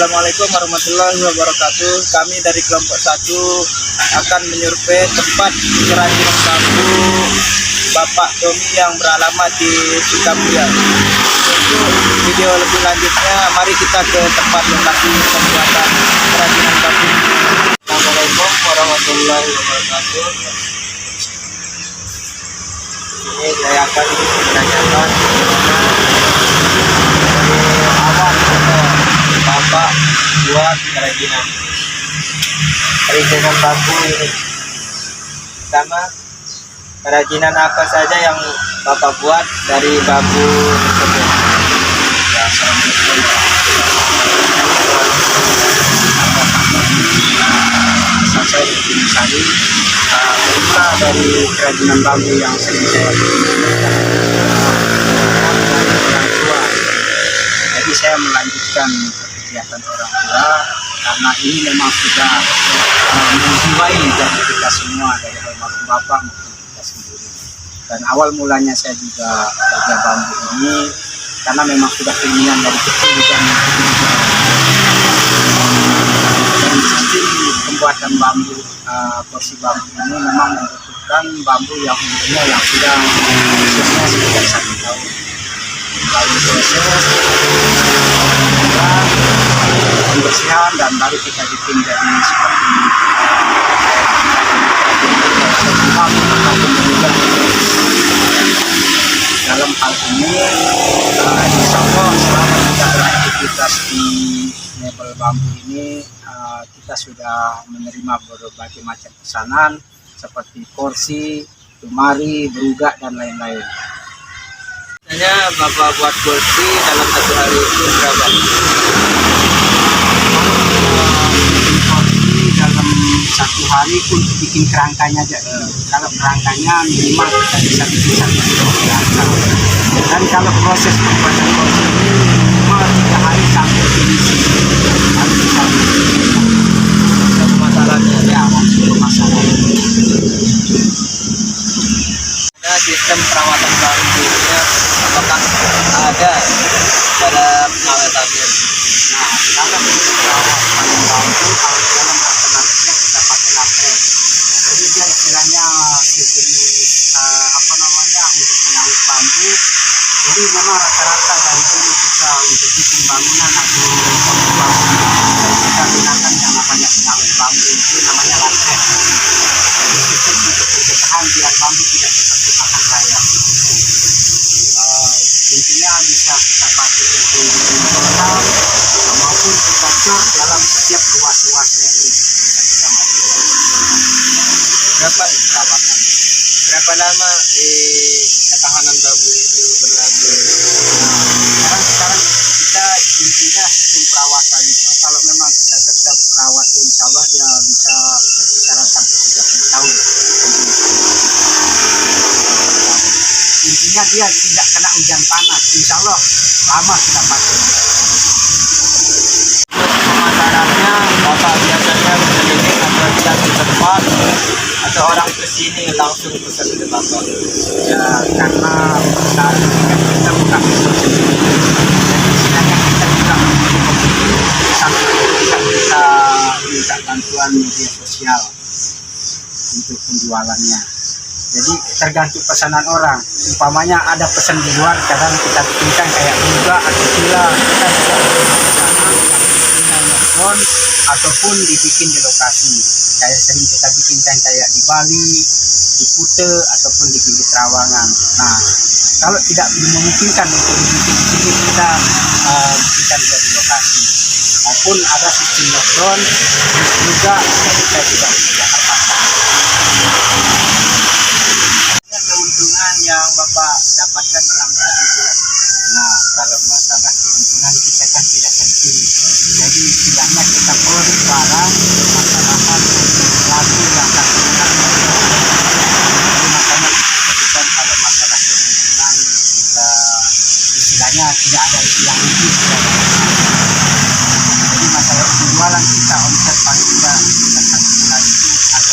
Assalamualaikum warahmatullahi wabarakatuh. Kami dari kelompok 1 akan menyurvei tempat kerajinan bambu Bapak Tommy yang beralamat di Sukamulya. Untuk video lebih lanjutnya, mari kita ke tempat lokasi pembuatan kerajinan bambu. Assalamualaikum warahmatullahi wabarakatuh. Ini saya akan menanyakan Bapak buat kerajinan bambu ini. Pertama, kerajinan apa saja yang Bapak buat dari bambu tersebut? Ya, assalamualaikum. Saya Ibnu Sari, bermula dari kerajinan bambu yang sering saya orang tua. Jadi saya melanjutkan kegiatan orang tua karena ini memang sudah menjiwai dari kita semua, dari almarhum bapak maupun kita sendiri. Dan awal mulanya saya juga kerja bambu ini karena memang sudah keinginan dari kecil dan sistem pembuatan bambu porsi bambu ini memang membutuhkan bambu yang umurnya yang sudah khususnya sekitar 1 tahun. Lalu proses pembersihan dan baru kita bikin jadi seperti dalam hal ini insya Allah selama kita beraktivitas di mebel bambu ini kita sudah menerima berbagai macam pesanan seperti kursi, lemari, berugak dan lain-lain. Biasanya Bapak buat kursi dalam 1 hari itu berapa? Kursi dalam 1 hari pun bikin kerangkanya aja. Kalau kerangkanya minimal kita bisa bikin 1 kerangka. Dan kalau proses pembuatan kursi ini minimal 3 hari sampai finish. Harus bisa masalahnya ya, masalah. Ada sistem perawatan bambunya, apakah ada pada pengawetannya? Nah, kalau untuk perawatan bambu dalam alternatifnya kita pakai lapis. Jadi dia istilahnya sejenis untuk pengawet bambu. Jadi memang rata-rata dari dulu kita untuk bikin bangunan atau bambu kita gunakan yang namanya pengawet bambu, itu namanya lapis. Jadi sistem untuk pencegahan biar bambu tidak seperti makan raya. Intinya bisa kita pakai untuk total maupun kita cor dalam setiap ruas-ruasnya ini bisa kita masukkan. Berapa lama ketahanan bambu itu berlaku? Nah, sekarang kita intinya sistem perawatan itu kalau memang kita tetap rawat, insya Allah dia bisa berkisaran sampai 30 tahun. Intinya dia tidak kena hujan panas, insya Allah lama kita pakai. Pemasarannya Bapak biasanya berkeliling atau tidak di tempat atau orang kesini langsung pesan ke Bapak? Ya, karena saat ini kan kita buka bisnis sendiri, jadi istilahnya kita juga sampai tidak bisa minta bantuan media sosial untuk penjualannya. Jadi tergantung pesanan orang. Umpamanya ada pesan di luar, kadang kita bikinkan kayak juga atau villa, kita bisa bikinkan nelpon ataupun dibikin di lokasi. Kayak sering kita bikinkan kayak di Bali, di Kute ataupun di Gili Trawangan. Nah, kalau tidak memungkinkan untuk dibikin di sini, kita bikinkan dia di lokasi. Maupun ada sistem lockdown juga kita tidak Jakarta. Keuntungan yang Bapak dapatkan dalam 1 bulan. Nah, kalau masalah keuntungan kita kan tidak penting. Jadi istilahnya kita produk barang bermasalahkan laku yang 1 bulan. Jadi makanya kita kalau masalah keuntungan kita istilahnya tidak ada istilah itu. Jadi masalah penjualan kita omset paling rendah kita 1 bulan itu ada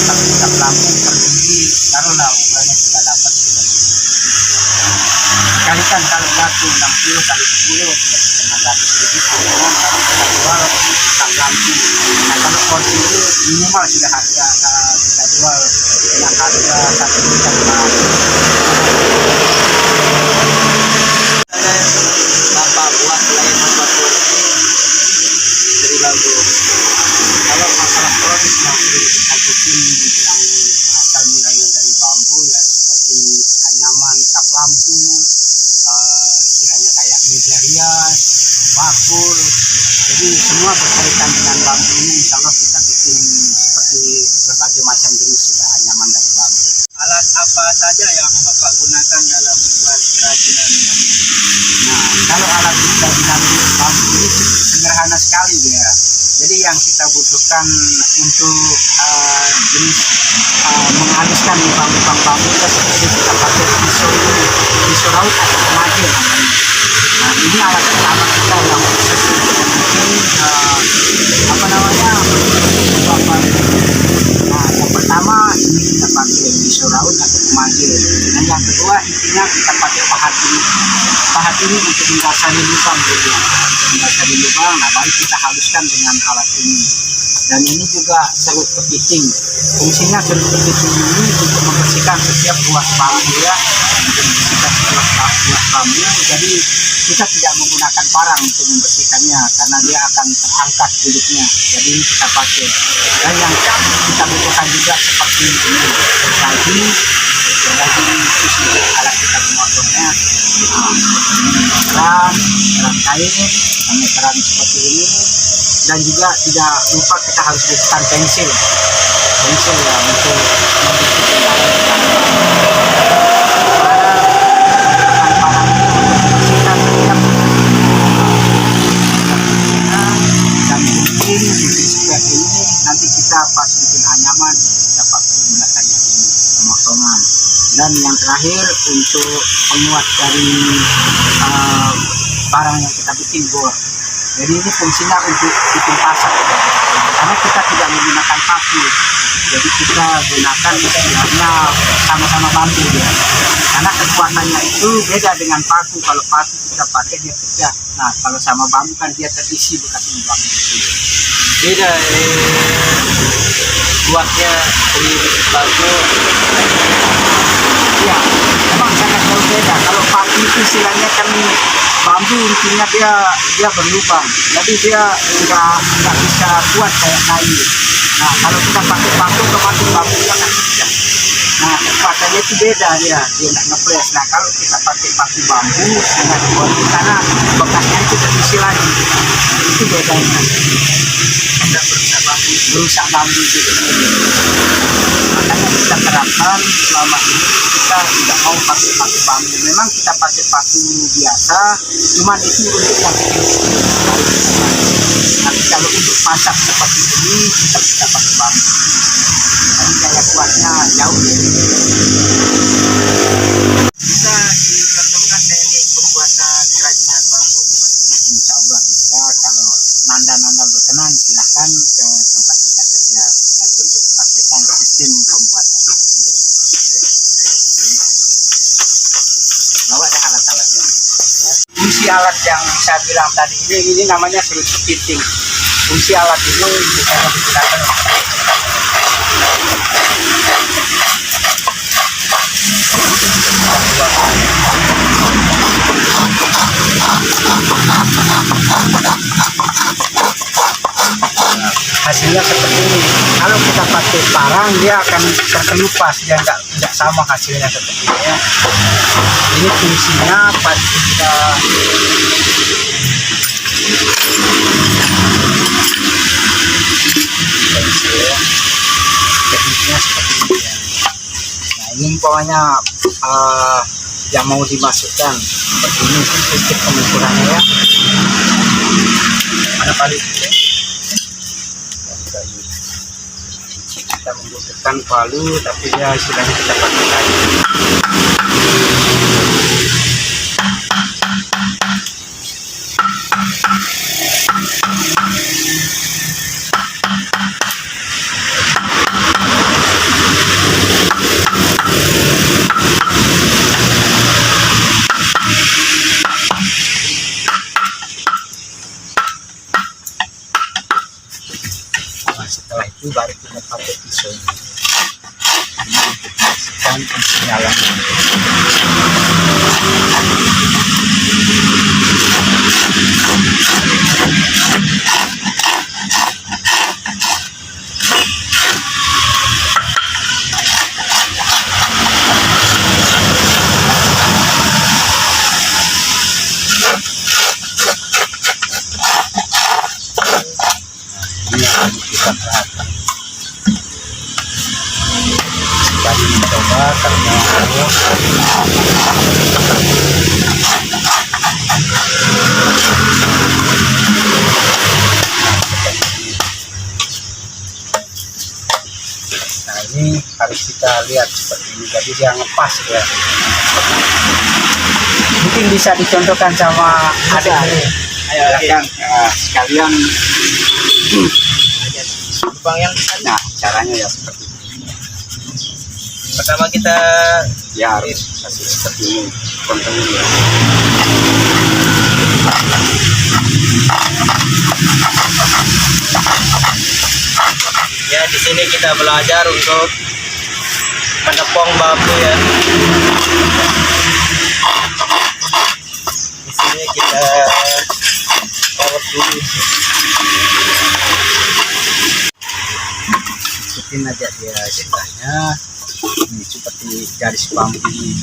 kalau kita pelampung terbukti taruhlah ukurannya kita dapat kalikan kalau batu 60 kali 10 600.000 kalau kita jual kita pelampung. Nah kalau porsi itu minimal sudah harga kita jual dengan harga 1.500.000. Bapak buat selain membuat kursi dari bambu. Kalau masalah proses yang kita bikin yang asal mulanya dari bambu ya seperti anyaman, kap lampu, istilahnya kayak meja rias, bakul. Jadi semua berkaitan dengan bambu ini insya Allah kita bikin seperti berbagai macam jenis juga anyaman dari bambu. Alat apa saja yang Bapak gunakan dalam membuat kerajinan bambu? Nah, kalau alat kerajinan bambu ini sederhana sekali dia. Jadi yang kita butuhkan untuk jenis menghaluskan lubang-lubang bambu kita seperti kita pakai pisau raut atau kemaju namanya. Nah ini alat pertama kita yang khusus untuk bikin apa namanya lubang bambu. Nah yang pertama ini kita pakai pisau raut atau kemaju. Dan yang kedua intinya kita pakai pahat ini. Pahat ini untuk mendasari lubang dulu. Mendasari lubang, nah baru kita haluskan dengan alat ini. Dan ini juga serut kepiting. Fungsinya serut kepiting ini untuk membersihkan setiap ruas bambu ya, untuk membersihkan setiap ruas bambu. Jadi kita tidak menggunakan parang untuk membersihkannya karena dia akan terangkat kulitnya. Jadi kita pakai. Dan yang kita butuhkan juga seperti ini gergaji khusus untuk alat kita memotongnya. Keran kain, keran seperti ini. Dan juga tidak lupa kita harus butuhkan pensil ya untuk dan mungkin seperti ini nanti kita pas bikin anyaman kita pakai menggunakan yang ini pemotongan. Dan yang terakhir untuk penguat dari barang yang kita bikin bor. Jadi ini fungsinya untuk bikin pasak karena kita tidak menggunakan paku. Jadi kita gunakan istilahnya sama-sama bambu ya. Karena kekuatannya itu beda dengan paku. Kalau paku kita pakai dia pecah. Nah kalau sama bambu kan dia terisi bekas lubang itu. Beda buatnya dari bambu. Ya, memang sangat jauh beda. Kalau paku itu istilahnya kan bambu intinya dia berlubang, jadi dia nggak bisa kuat kayak kayu. Nah kalau kita pakai paku otomatis bambunya akan pecah. Nah kekuatannya itu beda dia nggak ngepres. Nah kalau kita pakai paku bambu dengan kuat karena bekasnya itu terisi lagi, itu bedanya. Tidak berusak bambu gitu. Makanya kita terapkan selama ini kita tidak mau pakai paku bambu. Memang kita pakai paku biasa, cuman itu untuk yang kecil. Tapi kalau untuk pasak seperti ini kita pakai bambu. Jadi daya kuatnya jauh ya. Bisa dicontohkan teknik pembuatan kerajinan bambu? Insya Allah bisa. Kalau nanda-nanda berkenan silahkan ke tempat kita kerja untuk praktekkan sistem pembuatan. Bawa ada alat-alatnya. Fungsi alat yang saya bilang tadi ini namanya serut kepiting. Fungsi alat ini bisa digunakan hasilnya seperti ini. Kalau kita pakai parang dia akan terkelupas, dia tidak sama hasilnya seperti ini ya. Ini fungsinya pas kita tekniknya seperti ini ya. Nah ini pokoknya yang mau dimasukkan seperti ini sistem pengukurannya ya. Ada palu. Kita membutuhkan palu tapi dia istilahnya kita pakai kayu. dan nyala. Ini yang kita perhatikan. Tadi coba karena nah ini harus kita lihat seperti ini, jadi dia ngepas ya. Mungkin bisa dicontohkan sama adik ini. Ayo, Silakan sekalian Bang yang nah caranya ya seperti ini. pertama kita Ya harus kasih seperti ini kontennya ya. ya di sini kita belajar untuk menepong bambu ya. Di sini kita awet dulu. Ikutin aja dia ceritanya. Ini seperti garis bambu ini.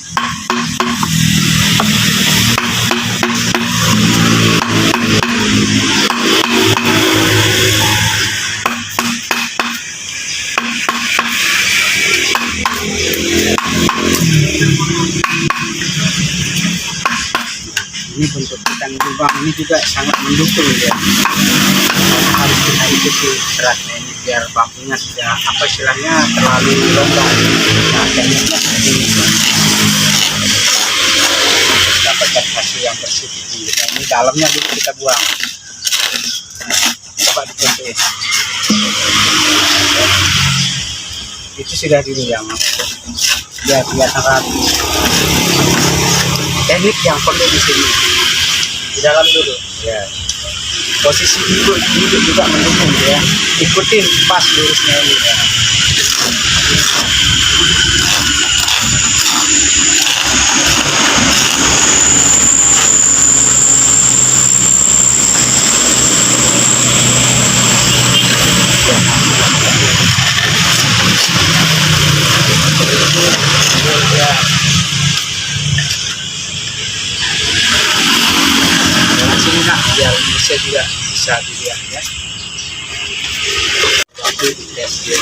Ini bentuk ikan lubang ini juga sangat mendukung ya. Harus kita ikuti beratnya ini biar bambunya tidak apa istilahnya terlalu longgar. Nah tekniknya seperti ini dapatkan hasil yang bersih. Nah, ini dalamnya dulu kita buang. Coba dicontohin. Itu sudah dulu yang biar kelihatan rapi. Teknik yang perlu di sini di dalam dulu ya, posisi duduk juga mendukung ya, ikutin pas lurusnya ini ya. Ya. Sini nak biar bisa juga bisa dilihat ya. Waktu tes dia.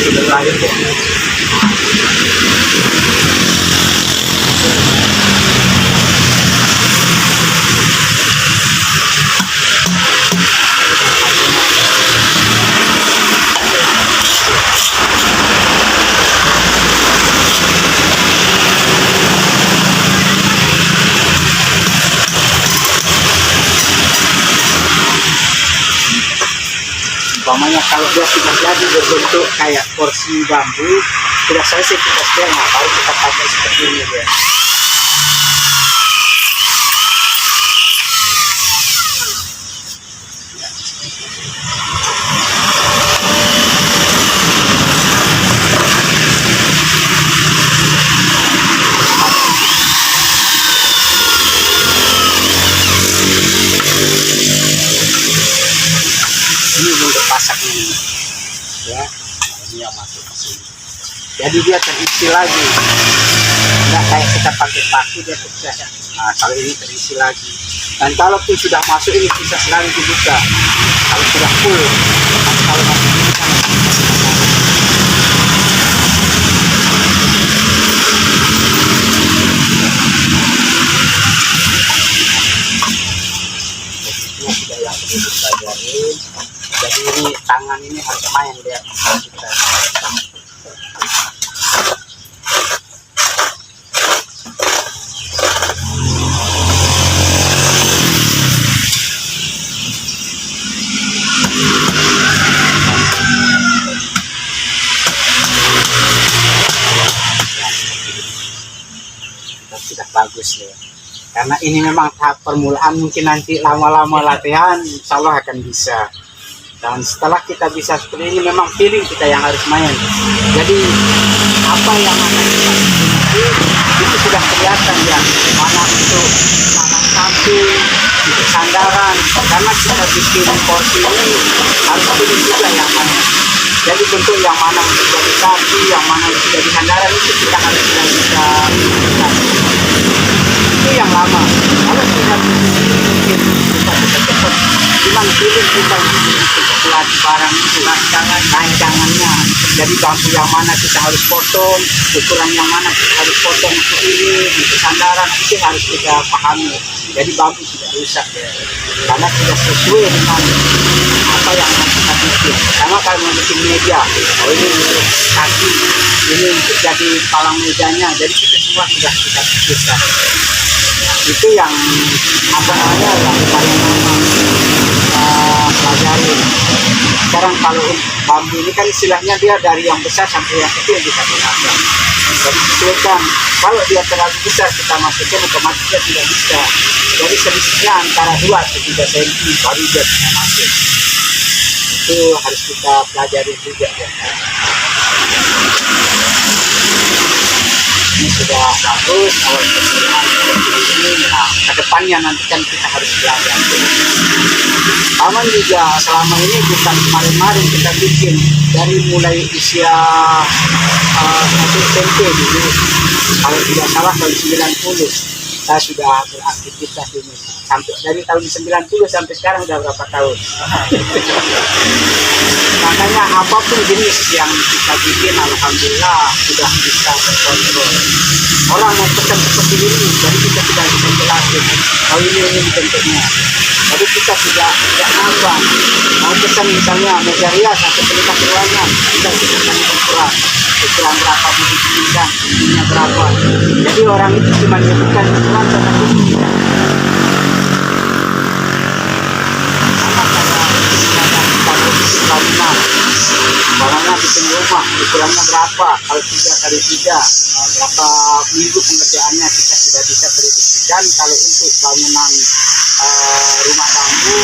Sudah lahir ya. Umpamanya kalau dia sudah jadi berbentuk kayak porsi bambu, sudah selesai kita setel, nah baru kita pakai seperti ini dia. Ini untuk pasak ini ya, ini yang masuk ke sini, jadi dia terisi lagi, nggak kayak kita pakai paku dia pecah. Nah kalau ini terisi lagi, dan kalaupun sudah masuk ini bisa selalu dibuka kalau sudah full. Kalau masih dibuka sudah yang perlu dipelajarin. Jadi ini tangan ini harus main dia kalau kita. Sudah bagus ya. Karena ini memang tahap permulaan, mungkin nanti lama-lama latihan insya Allah akan bisa. Dan setelah kita bisa seperti ini, memang feeling kita yang harus main. Jadi apa yang akan kita itu sudah kelihatan ya, mana untuk tangan samping, untuk sandaran. Karena kita bikin porsi ini harus pilih juga yang mana. Jadi bentuk yang mana untuk jadi kaki, yang mana untuk jadi sandaran, itu kita harus bisa. Itu yang lama. Kalau sudah mungkin kita cepat, cuman pilih kita untuk pelatih barang itu rancangannya. Jadi bambu yang mana kita harus potong, ukuran yang mana kita harus potong untuk ini, untuk sandaran itu harus kita pahami. Jadi bambu tidak rusak ya, karena tidak sesuai dengan apa yang kita bikin. Sama kalau mau bikin meja, oh ini untuk kaki, ini untuk jadi palang mejanya. Jadi kita semua sudah kita pikirkan. Itu yang apa namanya yang paling lama pelajarin. Sekarang kalau bambu ini kan istilahnya dia dari yang besar sampai yang kecil bisa gunakan. Jadi sesuaikan. Kalau dia terlalu besar kita masukkan otomatis dia tidak bisa. Jadi selisihnya antara 2 atau 3 cm baru dia bisa masuk. Itu harus kita pelajari juga ya. Ini sudah bagus, awal keseluruhan ini, nah kedepannya nanti kan kita harus belajar. Aman juga selama ini bukan kemarin-kemarin kita bikin, dari mulai usia SMP dulu, kalau tidak salah tahun 90 saya sudah beraktivitas ini. Sampai dari tahun 90 sampai sekarang udah berapa tahun. Makanya apapun jenis yang kita bikin alhamdulillah sudah bisa terkontrol. Orang mau pesan seperti ini, jadi kita sudah bisa jelasin kalau ini bentuknya. Jadi kita sudah apa mau pesan misalnya meja rias atau pelita ruangan, kita sudah ukuran berapa dibikinkan, tingginya berapa. Jadi orang itu cuma menyebutkan ukuran tetapi tidak. Bangunnya bikin rumah, ukurannya berapa, kalau 3x3 berapa minggu pengerjaannya kita sudah bisa prediksikan. Kalau untuk bangunan rumah bambu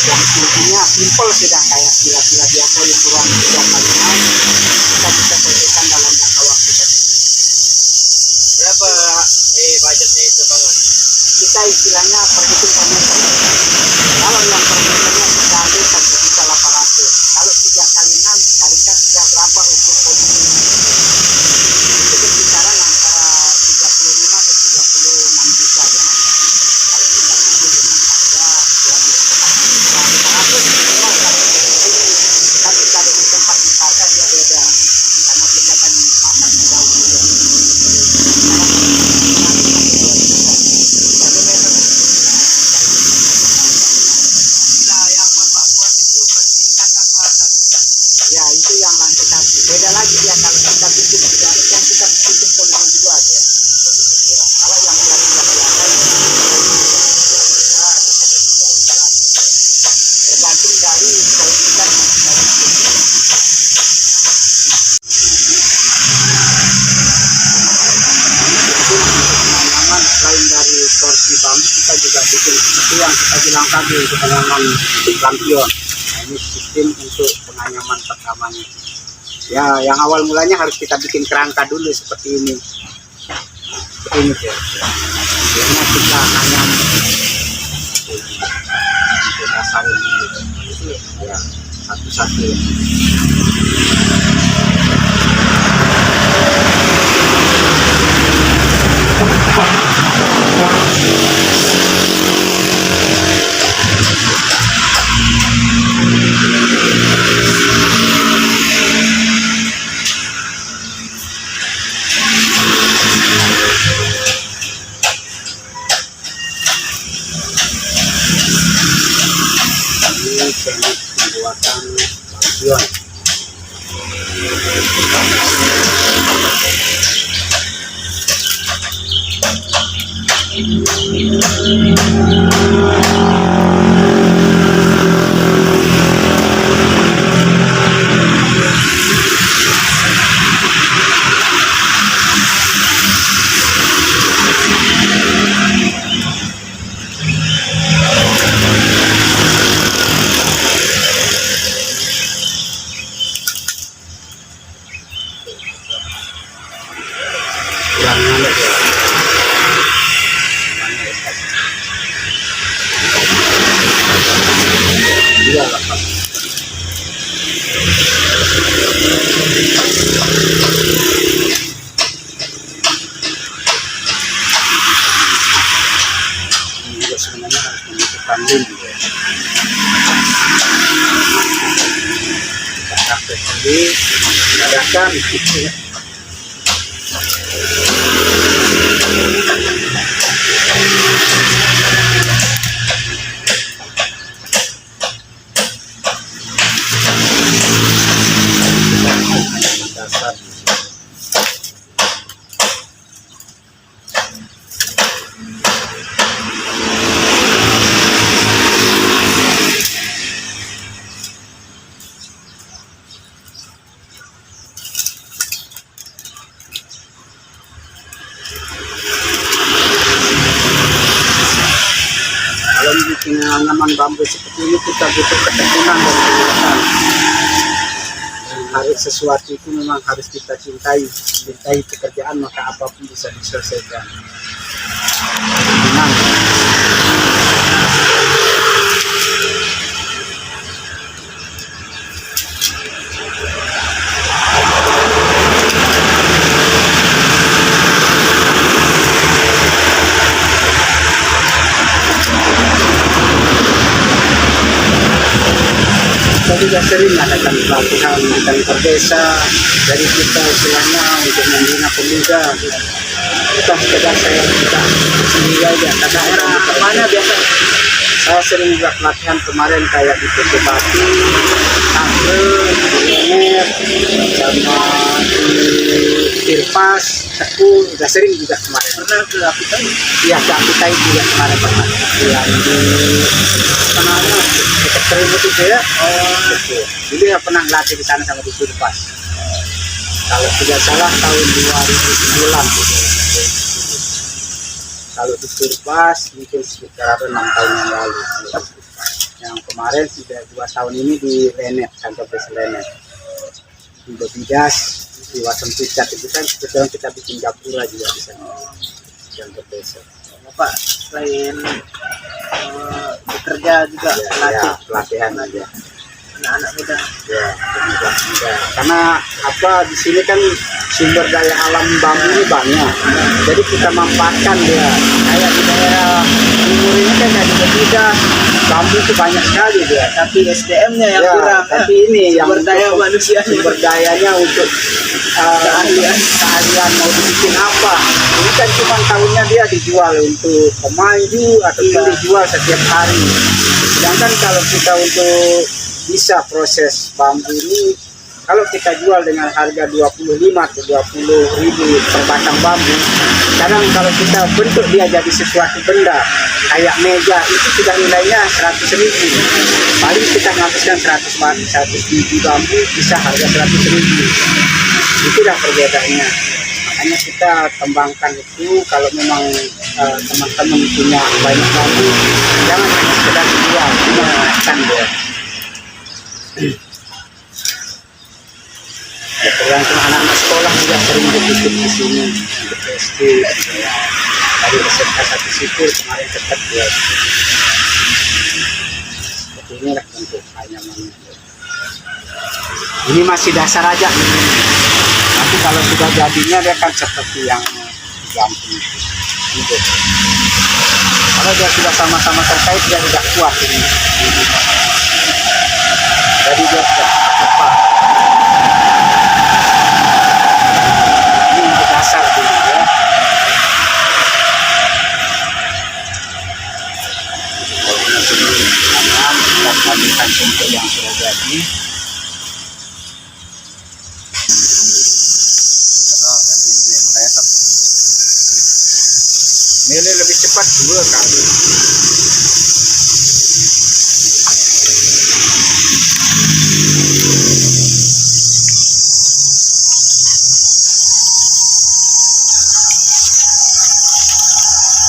yang intinya simple sudah kayak villa-villa biasa ukuran 3x6 kita bisa selesaikan dalam jangka waktu 1 minggu. Berapa budgetnya itu bangun? Kita istilahnya perhitung per meter. Kalau yang per meternya kita ambil 1.800.000. Kalau 3x6 kalikan sudah berapa untuk volume? Itu berkisaran antara 35 ke 36 juta ya. Kalau kita bikin dengan harga yang 400 minimal ya. Tapi kalau di tempat wisata dia beda, karena kita kan makan jauh juga. Ya itu yang lantai 1. Beda lagi dia kalau kita bikin tidak yang kita bikin volume 2 dia. Ya, kalau yang biasa tergantung dari kalau kita penanaman. Selain dari torsi bambu kita juga bikin seperti yang kita bilang tadi untuk penanaman lampion. Nah, ini sistem untuk penganyaman pertamanya. Ya, yang awal mulanya harus kita bikin kerangka dulu seperti ini. Seperti ini ya. Biasanya kita anyam untuk dasar ini. Ya, satu-satu. Ini teknik pembuatan lampion. Sampai sendiri adakan gitu ya. Dasar. Kalau bikin anyaman bambu seperti ini kita butuh ketekunan dan kekuatan. Harus sesuatu itu memang harus kita cintai pekerjaan, maka apapun bisa diselesaikan. Tenang. Kita juga sering adakan pelatihan di kantor desa dari kita istilahnya untuk membina pemuda. Bukan sekedar saya kita sendiri aja. Karena mana biasanya saya sering juga pelatihan kemarin kayak di Putu Batu, Tangke, Lenet, sama di Tirpas, Teku, udah sering juga kemarin. Pernah ke Apitai? Iya, ke Apitai juga kemarin pernah. Yang di namanya dekat Terimut itu ya. Betul. Dulu ya pernah latih di sana sama di Tirpas. Kalau tidak salah tahun 2009 gitu. Kalau di Tirpas mungkin sekitar 6 tahun yang lalu. Yang kemarin sudah 2 tahun ini di Lenet, kantor desa Lenet. Di Bebidas, di Wasen Pucat itu kan kebetulan kita bikin gapura juga di sana. Kantor desa. Bapak selain bekerja juga Ya, pelatihan aja. anak-anak muda. Ya, pemuda muda. Karena apa di sini kan sumber daya alam bambu ini banyak. Jadi kita manfaatkan dia. Kayak di daerah timur ini kan ada juga bambu itu banyak sekali dia. Tapi SDM-nya yang Ya, kurang. tapi ini yang sumber daya untuk- manusia. sumber dayanya untuk keahlian mau dibikin apa. Ini kan cuma tahunnya dia dijual untuk pemaju atau dijual setiap hari. Sedangkan kalau kita untuk bisa proses bambu ini, kalau kita jual dengan harga 25 atau 20 ribu per batang bambu, sekarang kalau kita bentuk dia jadi sesuatu benda kayak meja, itu sudah nilainya 100 ribu. Paling kita menghabiskan 100 biji bambu bisa harga 100 ribu. Itulah perbedaannya. Makanya kita kembangkan itu. Kalau memang teman-teman punya banyak bambu, jangan hanya sekedar dijual, dimanfaatkan dia. Ya, tergantung anak-anak sekolah juga sering berikut di sini untuk SD. Ya. Dari SMK 1 Sipil kemarin cepat ya. Seperti inilah bentuk anyamannya. Ini masih dasar aja. Nanti kalau sudah jadinya dia kan seperti yang gampang itu. Kalau dia sudah sama-sama terkait dia tidak kuat ini. Jadi dia sudah tepat. Ini untuk dasar dulu ya. Kalau ini sebelum tanam, kita matikan contoh yang sudah jadi. Nilai lebih cepat 2 kali.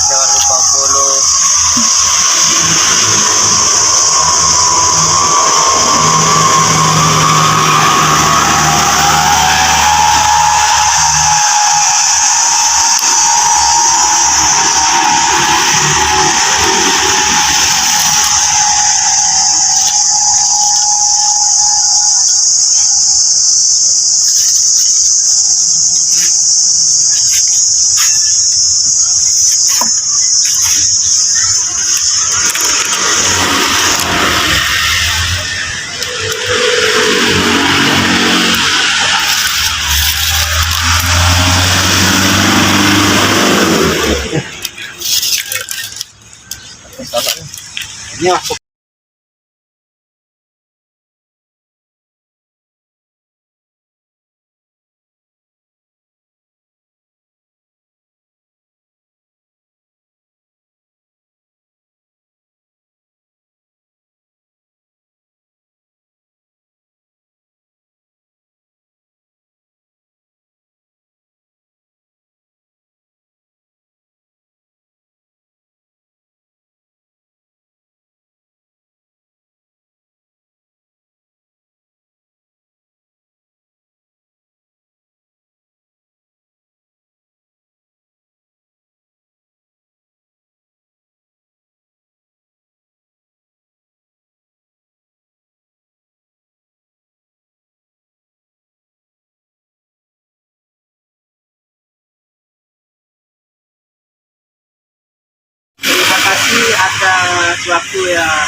Jangan lupa follow Ya, terima kasih ada suatu yang